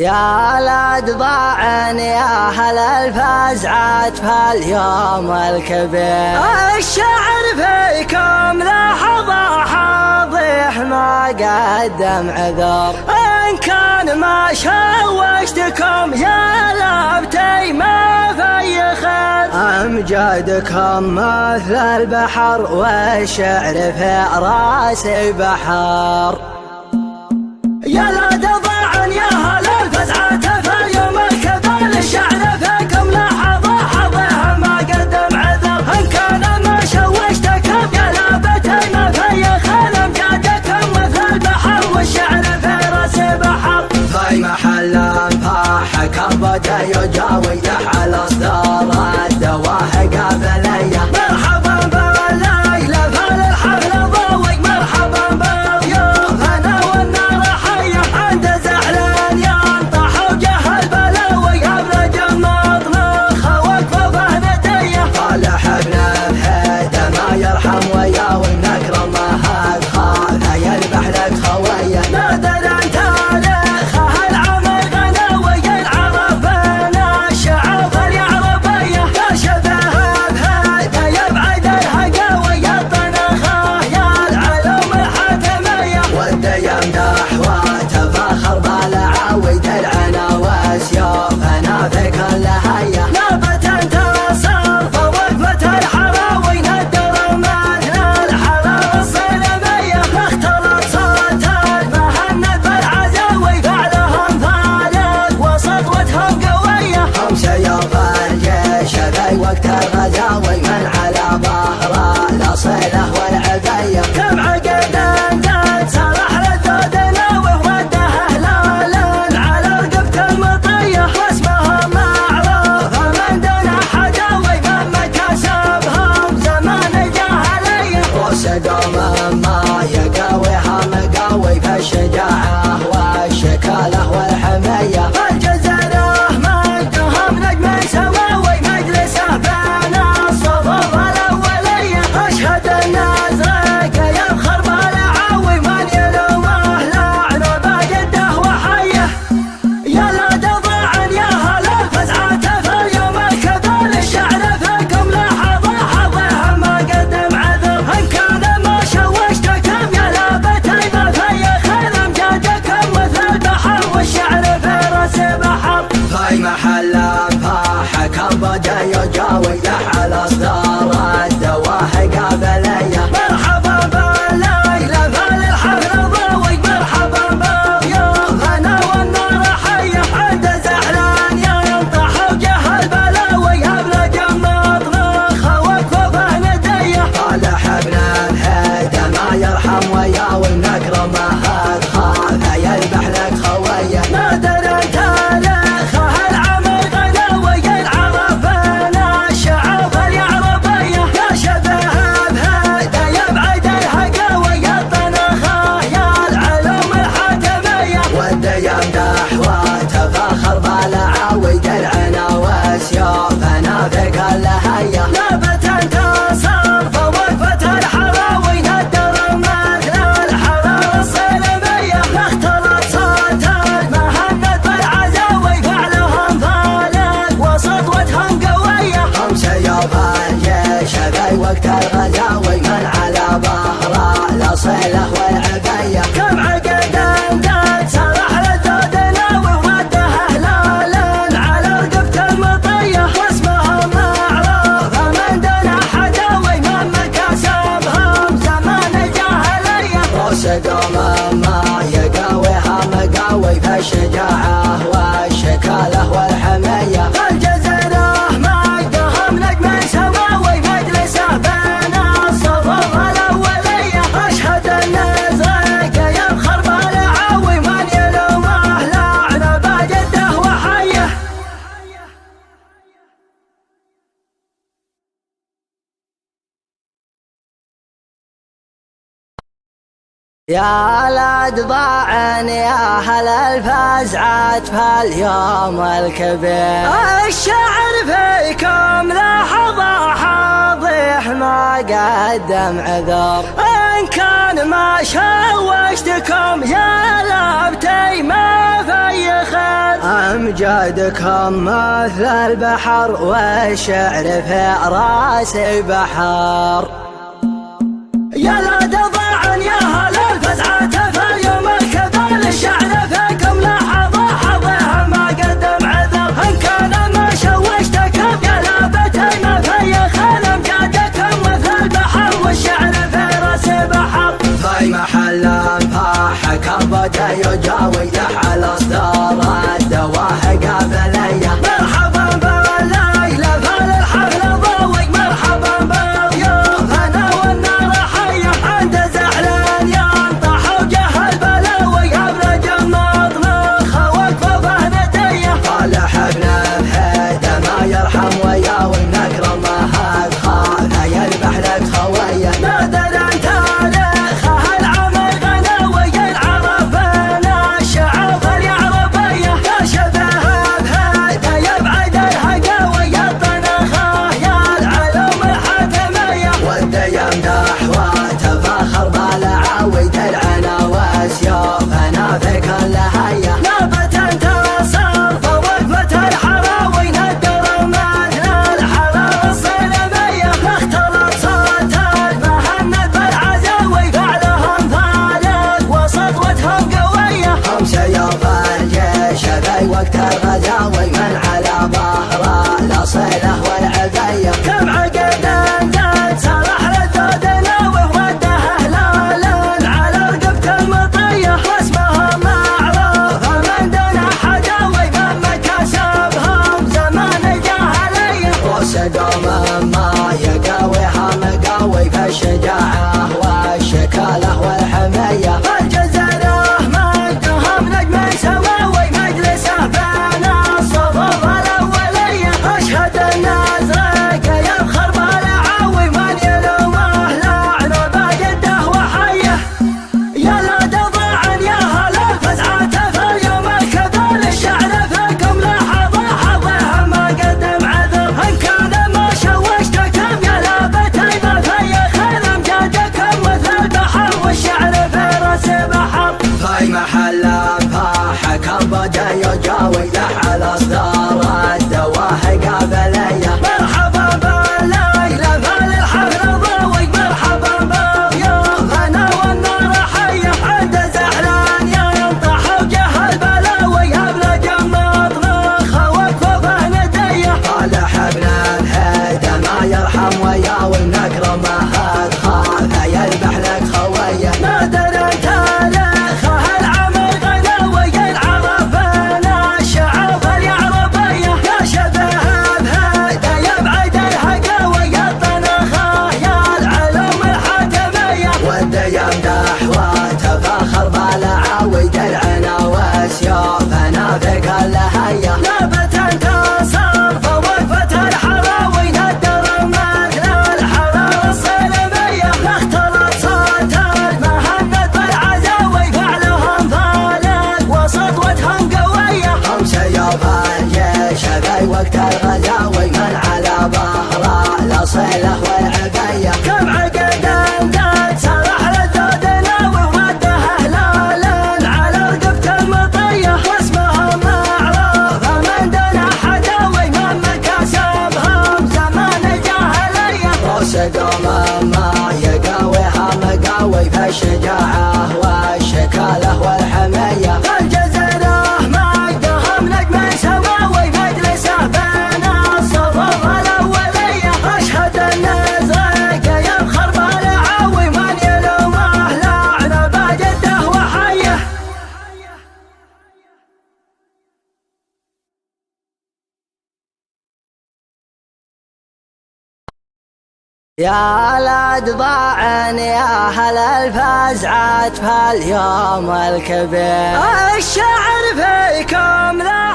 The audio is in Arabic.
يا ولد ضاعن يا أهل الفزعات في اليوم الكبير، الشعر فيكم لحظة حاضح ما قدم عذر، إن كان ما شوشتكم يا لابتي ما في خير، أمجادكم مثل البحر والشعر في راسي بحر. يا ولد ضاعن يا أهل الفزعات في اليوم الكبير، الشعر فيكم لحظة حظها ما قدم عذر، إن كان ما شوشتكم يا لابتي ما في خير، أمجادكم مثل البحر والشعر في راسي بحر. في محل فاحك بدا يجاوي على اصدار الدواهي قبليه، مرحبا بالليلة فالحفل ضوي، مرحبا بالضيوف انا والنار حيه، عند زعلان ينطح وجه البلاوي، ابن جماط نخ وقفه نديه، طالح ابن الهيدا ما يرحم وياوي، نكرم هاد خاله يذبح لك خويه، نادر انت تاريخه العمر غناوي، العرب بين الشعوب اليعربيه، يا شبه بهيدا يبعد الهقاوي، الطنخه يا العلوم الحاتميه، وده يمدح وتفاخر بالعاوي، درعنا وسيوفنا في كل هيه، نابت انتصر فوقفه الحراوي، ندر مثل الحراره الصنميه، اختلط صوت المهند بالعزاوي، فعلهم فارق وسطوتهم قويه، هم سيوف الجيش في وقت الغزاوي، من على ظهر الاصيله والعبيه، كم عقد انت سرح للذود ناوي، وده هلال على رقبه المطيه، واسمهم معروف من دون حداوي، مهما كسبهم زمان الجاهليه، وصدهم ما يقاويها مقاوي، في الشجاعه والشكاله والحميه، الجزيره مجدهم نجم سماوي، مجلسه بين الصفوف الاوليه، اشهد النازك يفخر بالعاوي، من يلومه لعنه بجده وحيه. يا ولد ضاعن يا أهل الفزعات في اليوم الكبير، الشعر فيكم لحظة حظها ما قدم عذر، إن كان ما شوشتكم يا لابتي ما في خير، أمجادكم مثل البحر والشعر في راسي بحر. في محل فاحك بدا يجاوي على اصدار الدواهي قبليه، مرحبا بالليلة فالحفل ضوي، مرحبا بالضيوف انا والنار حيه، عند زعلان ينطح وجه البلاوي، ابن جماط نخ وقفه نديه، طالح ابن الهيدا ما يرحم وياوي، نكرم هاد خاله يذبح لك خويه، نادر انت تاريخه العمر غناوي، العرب بين الشعوب اليعربيه، يا شبه بهيدا يبعد الهقاوي، الطنخه يا العلوم الحاتميه، وده يمدح وتفاخر بالعاوي، درعنا وسيوفنا في كل هيه، نابت انتصر فوقفه الحراوي، ندر مثل الحراره الصنميه، اختلط صوت المهند بالعزاوي، فعلهم فارق وسطوتهم قويه، هم سيوف الجيش في وقت الغزاوي، من على ظهر الاصيله والعبيه، كم عقد انت سرح للذود ناوي، وده هلال على رقبه المطيه، واسمهم معروف من دون حداوي، مهما كسبهم زمان الجاهليه، وصدهم ما يقاويها مقاوي، في الشجاعه والشكاله والحميه، الجزيره مجدهم نجم سماوي، مجلسه بين الصفوف الاوليه، اشهد النازك يفخر بالعاوي، من يلومه لعنه بجده وحيه. يا ولد ضاعن يا أهل الفزعات في اليوم الكبير، الشعر فيكم لحظة حاضح ما قدم عذر، إن كان ما شوشتكم يا لابتي ما في خير، أمجادكم مثل البحر والشعر في راسي بحر. يا لا تضاعن يا هل الفزعة فاليوم الكبال الشعر فيكم لحظة حظها ما قدم عذر. إن كان ما شوشتكم يا لابتي ما في خيل أمجادكم مثل البحر والشعر في راسي بحر. في محل فاحكم بدا يجاوي على اصدار الدواهي قابليه. مرحبا بالليله فالحفل ضوي، مرحبا بالضيوف انا والنار حيه. عند زعلان ينطح وجه البلاوي ابرج المطبخ وكفوفه نديه. طالح ابن الهيدا ما يرحم وياوي نكرم هاد خال يذبح لك خويه. نادر انت تاريخه العمل غناوي العرب بين الشعوب اليعربيه. يا شبه بهيدا يبعد الهقاوي الطنخه يا العلوم الحاتميه. ودي يمدح وتفاخر بالعاوي تلعن وسيوفنا في كل هيه. نابت انتصر فوقفه الحراوي ندر مثل الحراره الصنميه. اختلط صوت المهند بالعزاوي فعلهم فالق وسطوتهم قويه. هم سيوف الجيش في وقت الغزاوي من على ظهر الاصيله والعبيه. كم عقد انزل صرح للدود ناوي وده هلالا على رقبه المطيه. واسمهم معروف من دون حداوي من مكاسبهم زمان الجاهليه. وصدهم ما يقاويها مقاوي في الشجاعه والشكاله والحميه. الجزيره مجدهم نجم سماوي مجلسه بين الصفوف الاوليه. اشهد النازرق يفخر بالعاوي من يلومه لعنه بجده وحيه. يا لا تضاعن يا هل الفزعه فاليوم الكبال الشعر فيكم لحظه حظها ما قدم عذر. ان كان ما شوشتكم يا لابتي ما في خيل امجادكم مثل البحر والشعر في راسي بحر. في محل فاحكم بدا يجاوي على اصدار الدواهي قابليه. مرحبا بالليله فالحفل ضوي، مرحبا بالضيوف انا والنار حيه. عند زعلان ينطح وجه البلاوي ابلج المطبخ وكفوفه نديه. طالح ابن الهيدا ما يرحم وياوي نكرم هاد خال يذبح لك خويه. نادر تاريخه العمل غناوي العرب بين الشعوب اليعربيه. يا شبه بهيدا يبعد الهقاوي الطنخه يا العلوم الحاتميه. ودي يمدح وتفاخر بالعاوي تلعن وسيوفنا في كل هيه. نابت انتصر فوقفه الحراوي ندر مثل الحراره الصنميه. اختلط صوت المهند بالعزاوي فعلهم فالق وسطوتهم قويه. هم سيوف الجيش في وقت الغزاوي من على ظهر الاصيله والعبيه. كم عقد انزل صرح للدود ناوي وده هلالا على رقبه المطيه. واسمهم معروف من دون حداوي من مكاسبهم زمان الجاهليه. وصدهم ما يقاويها مقاوي في الشجاعه والشكاله والحميه. الجزيره مجدهم نجم سماوي مجلسه بين الصفوف الاوليه. اشهد النازرق يفخر بالعاوي من يلومه لعنه بجده وحيه. يا لا تضاعن يا هل الفزعة فاليوم الكبير. الشعر فيكم لا